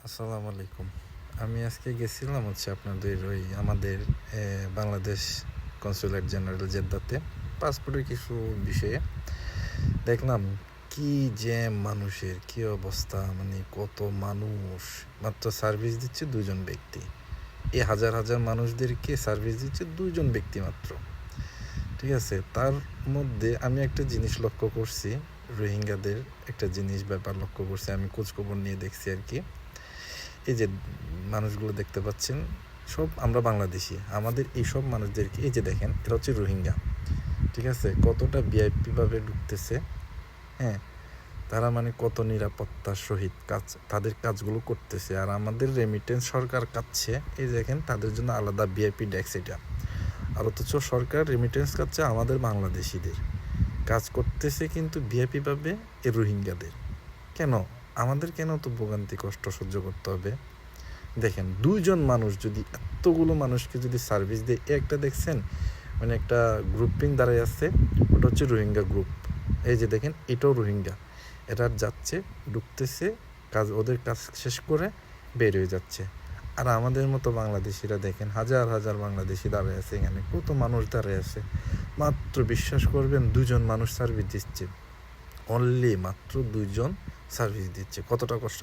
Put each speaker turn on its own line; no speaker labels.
আসসালামু আলাইকুম। আমি আজকে গেছিলাম আপনাদের আমাদের বাংলাদেশ কনসুলেট জেনারেল জেদ্দাতে পাসপোর্টের কিছু বিষয়ে। দেখলাম কি যে মানুষের কি অবস্থা, মানে কত মানুষ মাত্র সার্ভিস দিচ্ছে দুজন ব্যক্তি। এই হাজার হাজার মানুষদেরকে সার্ভিস দিচ্ছে দুজন ব্যক্তি মাত্র। ঠিক আছে, তার মধ্যে আমি একটা জিনিস লক্ষ্য করছি, রোহিঙ্গাদের একটা ব্যাপার লক্ষ্য করছি। আমি খোঁজখবর নিয়ে দেখছি আর কি। এই যে মানুষগুলো দেখতে পাচ্ছেন, সব আমরা বাংলাদেশি। আমাদের এই সব মানুষদেরকে এই যে দেখেন, এরা হচ্ছে রোহিঙ্গা। ঠিক আছে, কতটা ভিআইপিভাবে ঢুকতেছে। হ্যাঁ, তারা মানে কত নিরাপত্তার সহিত তাদের কাজগুলো করতেছে। আর আমাদের রেমিটেন্স সরকার কাটছে, এই দেখেন তাদের জন্য আলাদা ভিআইপি ডেস্ক এটা। আর অথচ সরকার রেমিটেন্স কাটছে আমাদের বাংলাদেশিদের, কাজ করতেছে কিন্তু ভিআইপিভাবে এই রোহিঙ্গাদের। কেন আমাদের কেন তো ভোগান্তি কষ্ট সহ্য করতে হবে? দেখেন, দুইজন মানুষ যদি এতগুলো মানুষকে যদি সার্ভিস দেয়, একটা দেখছেন মানে একটা গ্রুপিং দাঁড়ায় আছে, ওটা হচ্ছে রোহিঙ্গা গ্রুপ। এই যে দেখেন, এটাও রোহিঙ্গা। এরা যাচ্ছে, ঢুকতেছে, ওদের কাজ শেষ করে বের হয়ে যাচ্ছে। আর আমাদের মতো বাংলাদেশিরা দেখেন, হাজার হাজার বাংলাদেশি দাঁড়ায় আছে, এখানে কত মানুষ দাঁড়ায় আছে। মাত্র বিশ্বাস করবেন, দুজন মানুষ সার্ভিস দিচ্ছে, অনলি মাত্র দুইজন সার্ভিস দিচ্ছে। কতটা কষ্ট